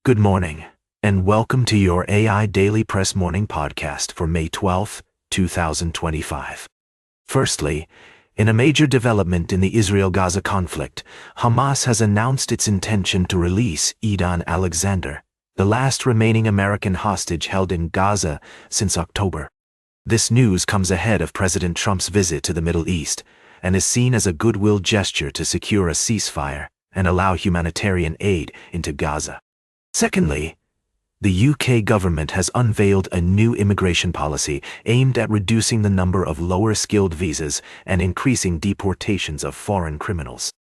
Good morning, and welcome to your AI Daily Press Morning Podcast for May 12, 2025. Firstly, in a major development in the Israel-Gaza conflict, Hamas has announced its intention to release Eidan Alexander, the last remaining American hostage held in Gaza since October. This news comes ahead of President Trump's visit to the Middle East and is seen as a goodwill gesture to secure a ceasefire and allow humanitarian aid into Gaza. Secondly, the UK government has unveiled a new immigration policy aimed at reducing the number of lower-skilled visas and increasing deportations of foreign criminals.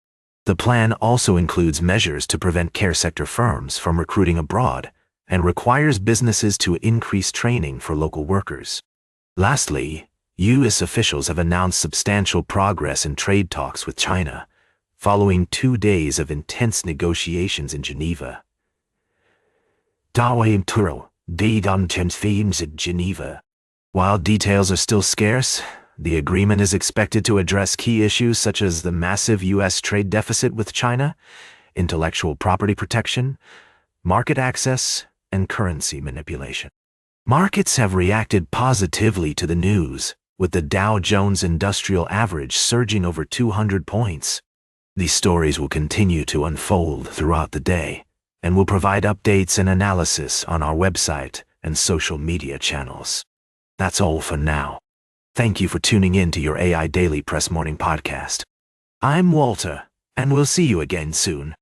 The plan also includes measures to prevent care sector firms from recruiting abroad and requires businesses to increase training for local workers. Lastly, US officials have announced substantial progress in trade talks with China, following 2 days of intense negotiations in Geneva. While details are still scarce, the agreement is expected to address key issues such as the massive U.S. trade deficit with China, intellectual property protection, market access, and currency manipulation. Markets have reacted positively to the news, with the Dow Jones Industrial Average surging over 200 points. These stories will continue to unfold throughout the day, and we'll provide updates and analysis on our website and social media channels. That's all for now. Thank you for tuning in to your AI Daily Press Morning Podcast. I'm Walter, and we'll see you again soon.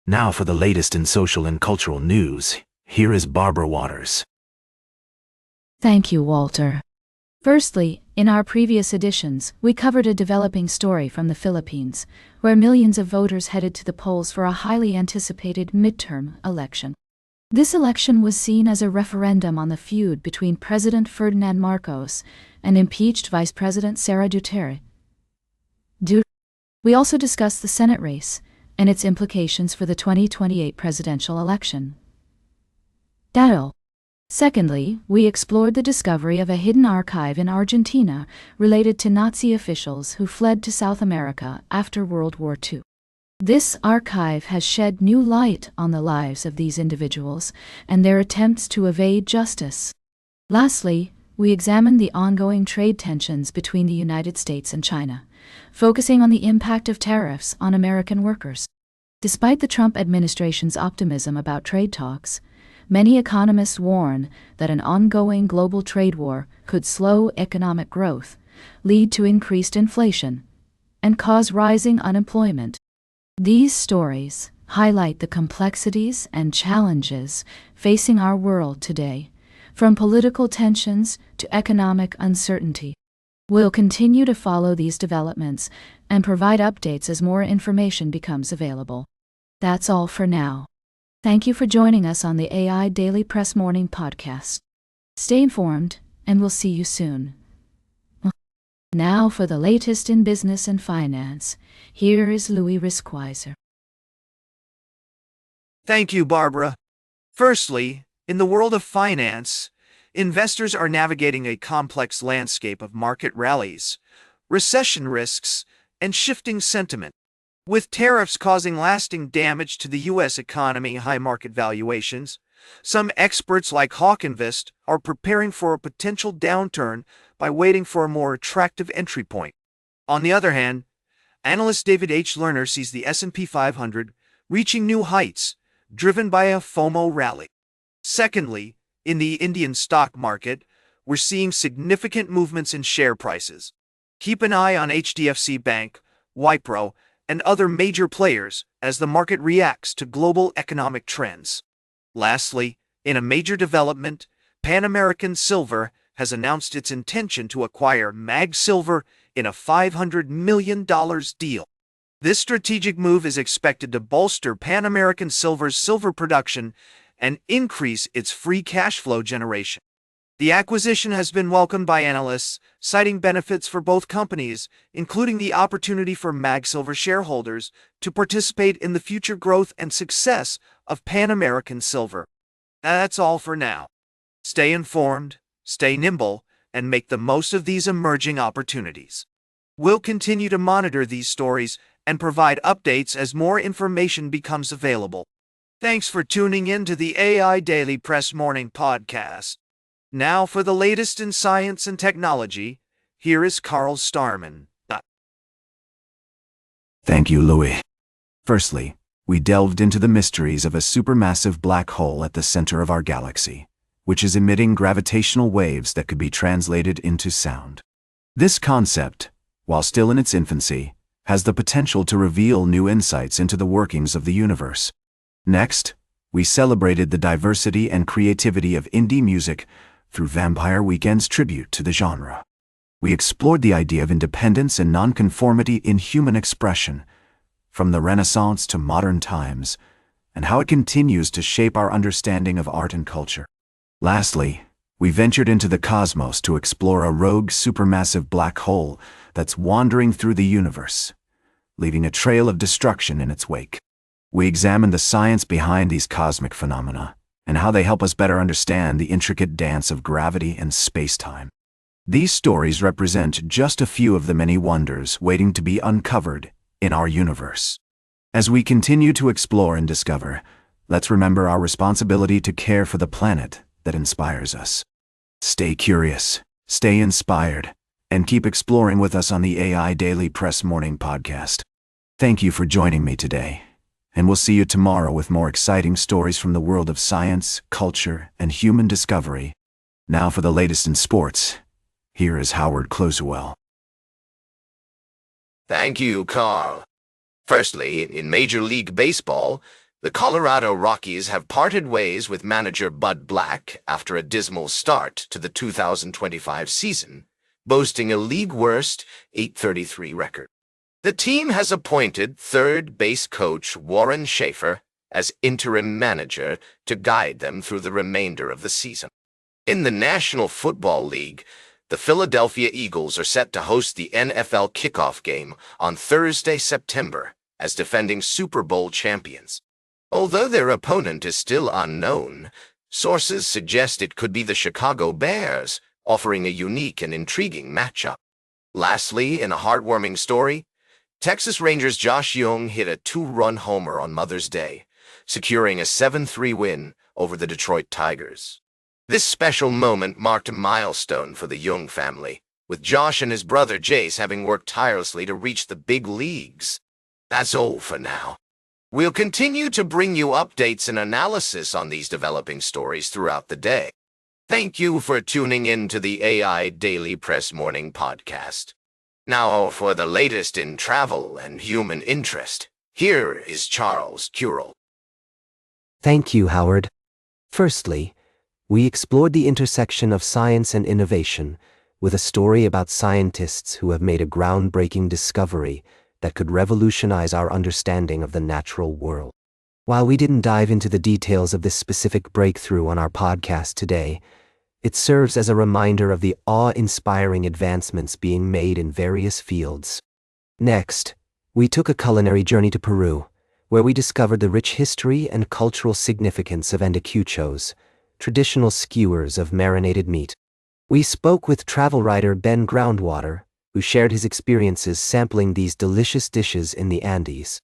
Now for the latest in social and cultural news, here is Barbara Waters. Thank you, Walter. Firstly, in our previous editions, we covered a developing story from the Philippines, where millions of voters headed to the polls for a highly anticipated midterm election. This election was seen as a referendum on the feud between President Ferdinand Marcos and impeached Vice President Sara Duterte. We also discussed the Senate race and its implications for the 2028 presidential election. Secondly, we explored the discovery of a hidden archive in Argentina related to Nazi officials who fled to South America after World War II. This archive has shed new light on the lives of these individuals and their attempts to evade justice. Lastly, we examined the ongoing trade tensions between the United States and China, focusing on the impact of tariffs on American workers. Despite the Trump administration's optimism about trade talks, many economists warn that an ongoing global trade war could slow economic growth, lead to increased inflation, and cause rising unemployment. These stories highlight the complexities and challenges facing our world today, from political tensions to economic uncertainty. We'll continue to follow these developments and provide updates as more information becomes available. That's all for now. Thank you for joining us on the AI Daily Press Morning Podcast. Stay informed, and we'll see you soon. Now for the latest in business and finance, here is Louis Riskweiser. Thank you, Barbara. Firstly, in the world of finance, investors are navigating a complex landscape of market rallies, recession risks, and shifting sentiment. With tariffs causing lasting damage to the U.S. economy and high market valuations, some experts like Hawkinvest are preparing for a potential downturn by waiting for a more attractive entry point. On the other hand, analyst David H. Lerner sees the S&P 500 reaching new heights, driven by a FOMO rally. Secondly, in the Indian stock market, we're seeing significant movements in share prices. Keep an eye on HDFC Bank, Wipro, and other major players as the market reacts to global economic trends. Lastly, in a major development, Pan American Silver has announced its intention to acquire MAG Silver in a $500 million deal. This strategic move is expected to bolster Pan American Silver's silver production and increase its free cash flow generation. The acquisition has been welcomed by analysts, citing benefits for both companies, including the opportunity for MAG Silver shareholders to participate in the future growth and success of Pan American Silver. That's all for now. Stay informed, stay nimble, and make the most of these emerging opportunities. We'll continue to monitor these stories and provide updates as more information becomes available. Thanks for tuning in to the AI Daily Press Morning Podcast. Now for the latest in science and technology, here is Carl Starman. Thank you, Louis. Firstly, we delved into the mysteries of a supermassive black hole at the center of our galaxy, which is emitting gravitational waves that could be translated into sound. This concept, while still in its infancy, has the potential to reveal new insights into the workings of the universe. Next, we celebrated the diversity and creativity of indie music through Vampire Weekend's tribute to the genre. We explored the idea of independence and nonconformity in human expression, from the Renaissance to modern times, and how it continues to shape our understanding of art and culture. Lastly, we ventured into the cosmos to explore a rogue supermassive black hole that's wandering through the universe, leaving a trail of destruction in its wake. We examined the science behind these cosmic phenomena and how they help us better understand the intricate dance of gravity and space-time. These stories represent just a few of the many wonders waiting to be uncovered in our universe. As we continue to explore and discover, let's remember our responsibility to care for the planet that inspires us. Stay curious, stay inspired, and keep exploring with us on the AI Daily Press Morning Podcast. Thank you for joining me today, and we'll see you tomorrow with more exciting stories from the world of science, culture, and human discovery. Now for the latest in sports, here is Howard Closewell. Thank you, Carl. Firstly, in Major League Baseball, the Colorado Rockies have parted ways with manager Bud Black after a dismal start to the 2025 season, boasting a league-worst .833 record. The team has appointed third base coach Warren Schaefer as interim manager to guide them through the remainder of the season. In the National Football League, the Philadelphia Eagles are set to host the NFL kickoff game on Thursday, September, as defending Super Bowl champions. Although their opponent is still unknown, sources suggest it could be the Chicago Bears, offering a unique and intriguing matchup. Lastly, in a heartwarming story, Texas Rangers Josh Jung hit a 2-run homer on Mother's Day, securing a 7-3 win over the Detroit Tigers. This special moment marked a milestone for the Jung family, with Josh and his brother Jace having worked tirelessly to reach the big leagues. That's all for now. We'll continue to bring you updates and analysis on these developing stories throughout the day. Thank you for tuning in to the AI Daily Press Morning Podcast. Now for the latest in travel and human interest, here is Charles Curel. Thank you, Howard. Firstly, we explored the intersection of science and innovation with a story about scientists who have made a groundbreaking discovery that could revolutionize our understanding of the natural world. While we didn't dive into the details of this specific breakthrough on our podcast today, it serves as a reminder of the awe-inspiring advancements being made in various fields. Next, we took a culinary journey to Peru, where we discovered the rich history and cultural significance of anticuchos, traditional skewers of marinated meat. We spoke with travel writer Ben Groundwater, who shared his experiences sampling these delicious dishes in the Andes.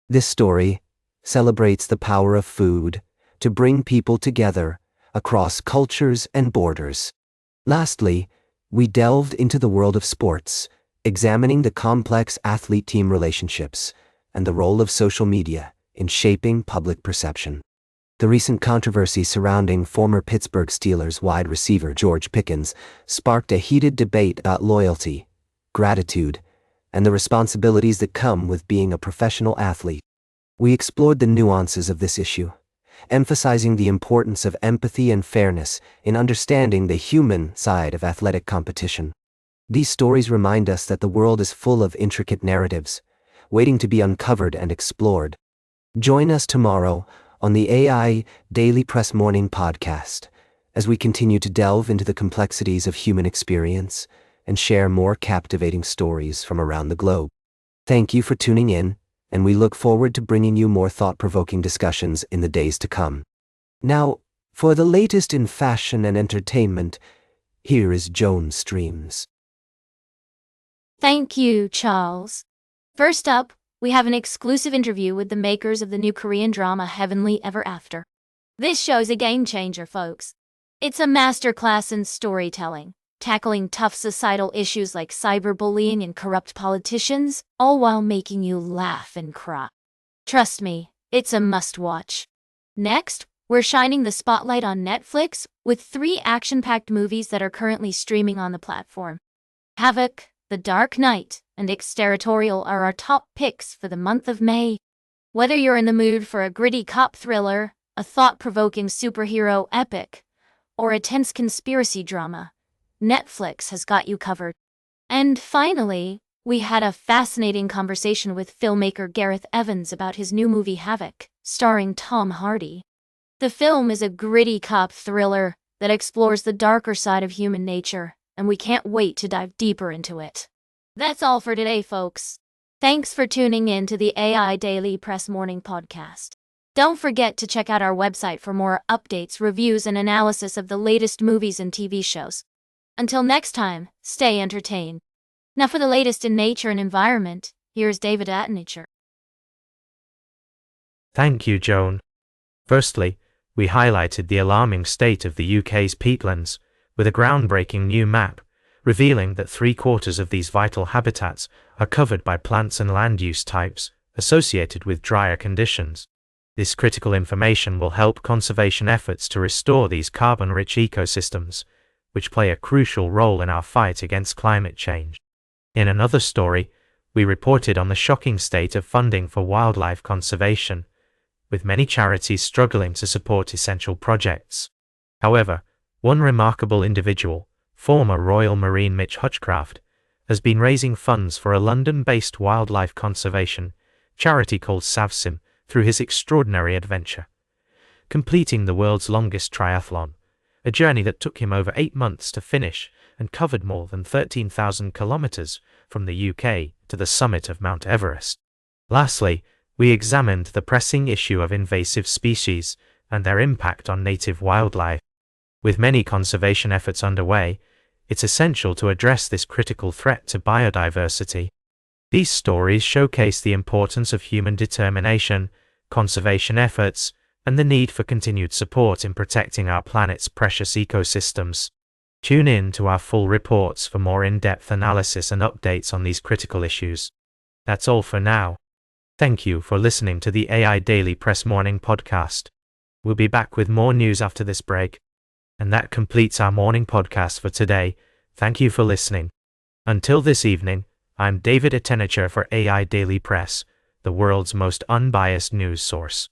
This story celebrates the power of food to bring people together across cultures and borders. Lastly, we delved into the world of sports, examining the complex athlete-team relationships and the role of social media in shaping public perception. The recent controversy surrounding former Pittsburgh Steelers wide receiver George Pickens sparked a heated debate about loyalty, gratitude, and the responsibilities that come with being a professional athlete. We explored the nuances of this issue, emphasizing the importance of empathy and fairness in understanding the human side of athletic competition. These stories remind us that the world is full of intricate narratives, waiting to be uncovered and explored. Join us tomorrow on the AI Daily Press Morning Podcast as we continue to delve into the complexities of human experience and share more captivating stories from around the globe. Thank you for tuning in, and we look forward to bringing you more thought-provoking discussions in the days to come. Now, for the latest in fashion and entertainment, here is Joan Streams. Thank you, Charles. First up, we have an exclusive interview with the makers of the new Korean drama Heavenly Ever After. This show's a game changer, folks. It's a masterclass in storytelling, tackling tough societal issues like cyberbullying and corrupt politicians, all while making you laugh and cry. Trust me, it's a must-watch. Next, we're shining the spotlight on Netflix with 3 action-packed movies that are currently streaming on the platform. Havoc, The Dark Knight, and Exterritorial are our top picks for the month of May. Whether you're in the mood for a gritty cop thriller, a thought-provoking superhero epic, or a tense conspiracy drama, Netflix has got you covered. And finally, we had a fascinating conversation with filmmaker Gareth Evans about his new movie Havoc, starring Tom Hardy. The film is a gritty cop thriller that explores the darker side of human nature, and we can't wait to dive deeper into it. That's all for today, folks. Thanks for tuning in to the AI Daily Press Morning Podcast. Don't forget to check out our website for more updates, reviews, and analysis of the latest movies and TV shows. Until next time, stay entertained. Now for the latest in nature and environment, here's David at Nature. Thank you, Joan. Firstly, we highlighted the alarming state of the UK's peatlands with a groundbreaking new map, revealing that 3/4 of these vital habitats are covered by plants and land use types associated with drier conditions. This critical information will help conservation efforts to restore these carbon-rich ecosystems, which play a crucial role in our fight against climate change. In another story, we reported on the shocking state of funding for wildlife conservation, with many charities struggling to support essential projects. However, one remarkable individual, former Royal Marine Mitch Hutchcraft, has been raising funds for a London-based wildlife conservation charity called SavSim through his extraordinary adventure, completing the world's longest triathlon, a journey that took him over 8 months to finish and covered more than 13,000 kilometers from the UK to the summit of Mount Everest. Lastly, we examined the pressing issue of invasive species and their impact on native wildlife. With many conservation efforts underway, it's essential to address this critical threat to biodiversity. These stories showcase the importance of human determination, conservation efforts, and the need for continued support in protecting our planet's precious ecosystems. Tune in to our full reports for more in-depth analysis and updates on these critical issues. That's all for now. Thank you for listening to the AI Daily Press Morning Podcast. We'll be back with more news after this break. And that completes our morning podcast for today. Thank you for listening. Until this evening, I'm David Attenacher for AI Daily Press, the world's most unbiased news source.